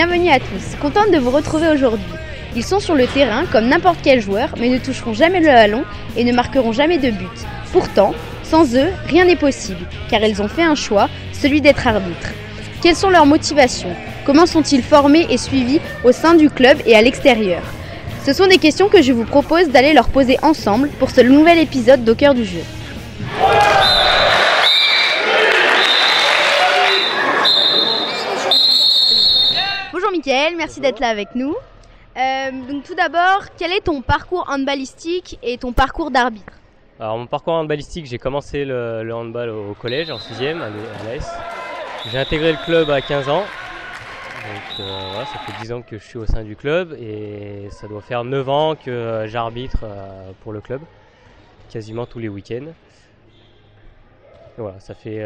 Bienvenue à tous, contente de vous retrouver aujourd'hui. Ils sont sur le terrain comme n'importe quel joueur, mais ne toucheront jamais le ballon et ne marqueront jamais de but. Pourtant, sans eux, rien n'est possible, car ils ont fait un choix, celui d'être arbitres. Quelles sont leurs motivations? Comment sont-ils formés et suivis au sein du club et à l'extérieur? Ce sont des questions que je vous propose d'aller leur poser ensemble pour ce nouvel épisode d'Au cœur du jeu. Bonjour Mickaël, merci d'être là avec nous. Donc tout d'abord, quel est ton parcours handballistique et ton parcours d'arbitre? Alors mon parcours handballistique, j'ai commencé le handball au collège en 6e à l'AS. J'ai intégré le club à 15 ans. Donc voilà, ça fait 10 ans que je suis au sein du club et ça doit faire 9 ans que j'arbitre pour le club, quasiment tous les week-ends. Et voilà, ça fait,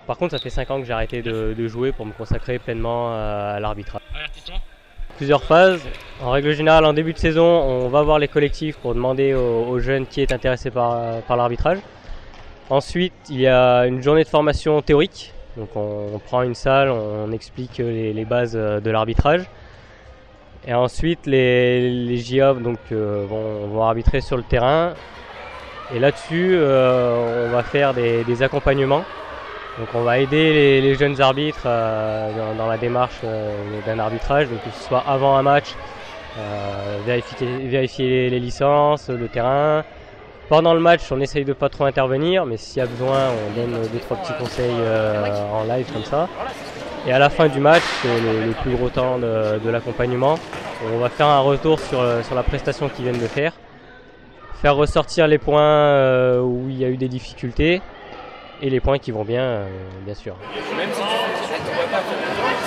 par contre ça fait 5 ans que j'ai arrêté de jouer pour me consacrer pleinement à l'arbitrage. Plusieurs phases. En règle générale, en début de saison, on va voir les collectifs pour demander aux jeunes qui est intéressé par l'arbitrage. Ensuite, il y a une journée de formation théorique. Donc on prend une salle, on explique les bases de l'arbitrage. Et ensuite, les JA vont arbitrer sur le terrain. Et là-dessus, on va faire des accompagnements. Donc on va aider les jeunes arbitres dans la démarche d'un arbitrage, donc que ce soit avant un match, vérifier les licences, le terrain. Pendant le match, on essaye de pas trop intervenir, mais s'il y a besoin, on donne 2-3 petits conseils en live comme ça. Et à la fin du match, c'est le plus gros temps de l'accompagnement. On va faire un retour sur la prestation qu'ils viennent de faire ressortir les points où il y a eu des difficultés. Et les points qui vont bien, bien sûr. Même si tu ne pourrais pas faire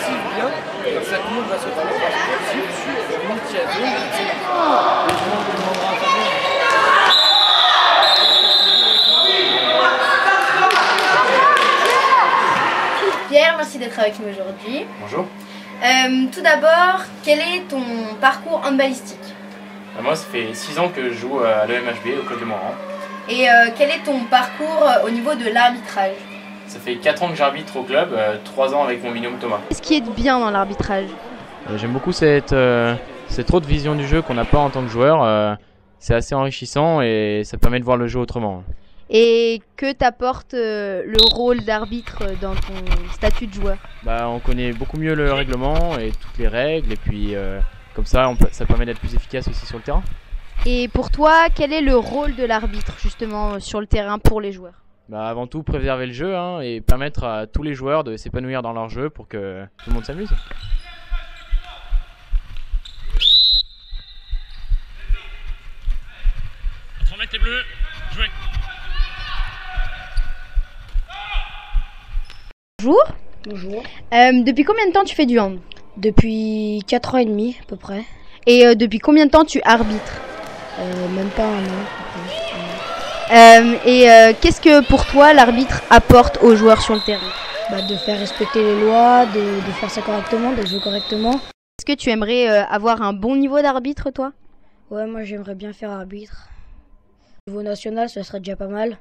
si bien, comme ça tout le monde va se parler sur le monde qui a deux, le monde demandera à faire. Pierre, merci d'être avec nous aujourd'hui. Bonjour. Tout d'abord, quel est ton parcours handballistique? Moi, ça fait 6 ans que je joue à l'EMHB, au club de Moran. Et quel est ton parcours au niveau de l'arbitrage? Ça fait 4 ans que j'arbitre au club, 3 ans avec mon binôme Thomas. Qu'est-ce qui est bien dans l'arbitrage? J'aime beaucoup cette autre vision du jeu qu'on n'a pas en tant que joueur. C'est assez enrichissant et ça permet de voir le jeu autrement. Et que t'apporte le rôle d'arbitre dans ton statut de joueur? On connaît beaucoup mieux le règlement et toutes les règles et puis comme ça, ça permet d'être plus efficace aussi sur le terrain. Et pour toi, quel est le rôle de l'arbitre justement sur le terrain pour les joueurs? Avant tout, préserver le jeu et permettre à tous les joueurs de s'épanouir dans leur jeu pour que tout le monde s'amuse. Remettre les bleus, jouez. Bonjour. Bonjour. Depuis combien de temps tu fais du hand? Depuis 4 ans et demi à peu près. Et depuis combien de temps tu arbitres? Même pas un an. Qu'est-ce que pour toi l'arbitre apporte aux joueurs sur le terrain? De faire respecter les lois, de faire ça correctement, de jouer correctement. Est-ce que tu aimerais avoir un bon niveau d'arbitre toi? Ouais, moi j'aimerais bien faire arbitre. Au niveau national, ça serait déjà pas mal.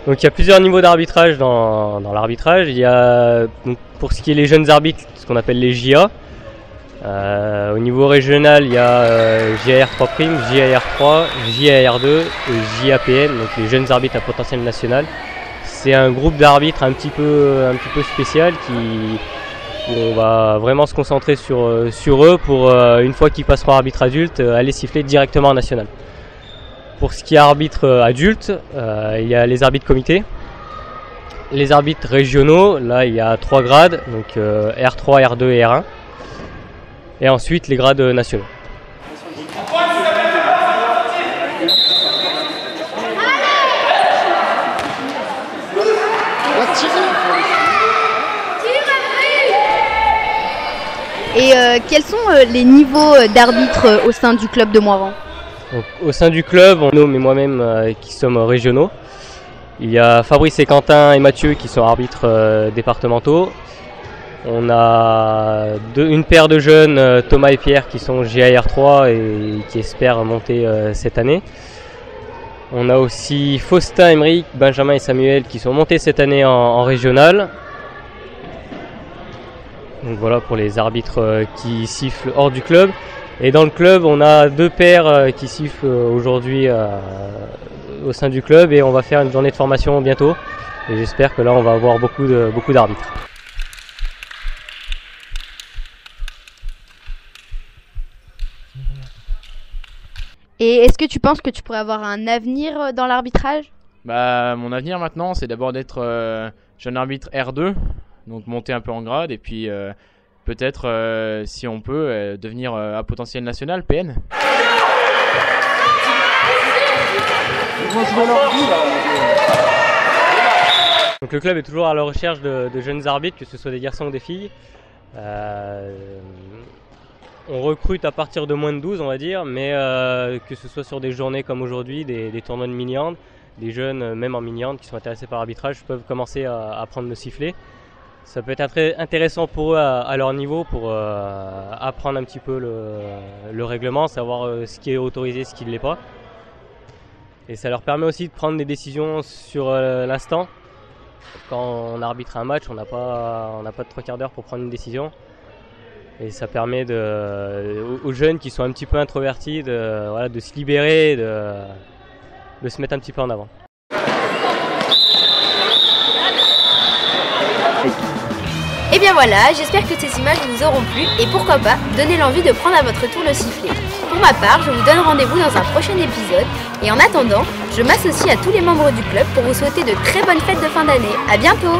Donc il y a plusieurs niveaux d'arbitrage dans l'arbitrage. Il y a donc, pour ce qui est les jeunes arbitres, ce qu'on appelle les JA. Au niveau régional, il y a JAR3', JAR3, JAR2 et JAPN, donc les jeunes arbitres à potentiel national. C'est un groupe d'arbitres un petit peu spécial où on va vraiment se concentrer sur eux pour une fois qu'ils passeront arbitre adulte, aller siffler directement en national. Pour ce qui est arbitre adulte, il y a les arbitres comités, les arbitres régionaux, là il y a 3 grades, donc R3, R2 et R1, et ensuite les grades nationaux. Et quels sont les niveaux d'arbitre au sein du club de Moiran? Donc, au sein du club, on nomme et moi-même qui sommes régionaux. Il y a Fabrice et Quentin et Mathieu qui sont arbitres départementaux. On a une paire de jeunes, Thomas et Pierre, qui sont GIR3 et qui espèrent monter cette année. On a aussi Faustin, Emeric, Benjamin et Samuel qui sont montés cette année en régional. Donc voilà pour les arbitres qui sifflent hors du club. Et dans le club, on a 2 paires qui sifflent aujourd'hui au sein du club et on va faire une journée de formation bientôt. Et j'espère que là, on va avoir beaucoup d'arbitres. Et est-ce que tu penses que tu pourrais avoir un avenir dans l'arbitrage? Bah, mon avenir maintenant, c'est d'abord d'être jeune arbitre R2, donc monter un peu en grade, et puis peut-être, si on peut, devenir à potentiel national, PN. Donc le club est toujours à la recherche de jeunes arbitres, que ce soit des garçons ou des filles. On recrute à partir de moins de 12, on va dire, mais que ce soit sur des journées comme aujourd'hui, des tournois de mini-hand, des jeunes, même en mini-hand, qui sont intéressés par l'arbitrage, peuvent commencer à apprendre le sifflet. Ça peut être très intéressant pour eux à leur niveau, pour apprendre un petit peu le règlement, savoir ce qui est autorisé, ce qui ne l'est pas. Et ça leur permet aussi de prendre des décisions sur l'instant. Quand on arbitre un match, on n'a pas de 3 quarts d'heure pour prendre une décision. Et ça permet aux jeunes qui sont un petit peu introvertis de se libérer, de se mettre un petit peu en avant. Et bien voilà, j'espère que ces images vous auront plu et pourquoi pas donner l'envie de prendre à votre tour le sifflet. Pour ma part, je vous donne rendez-vous dans un prochain épisode et en attendant, je m'associe à tous les membres du club pour vous souhaiter de très bonnes fêtes de fin d'année. À bientôt!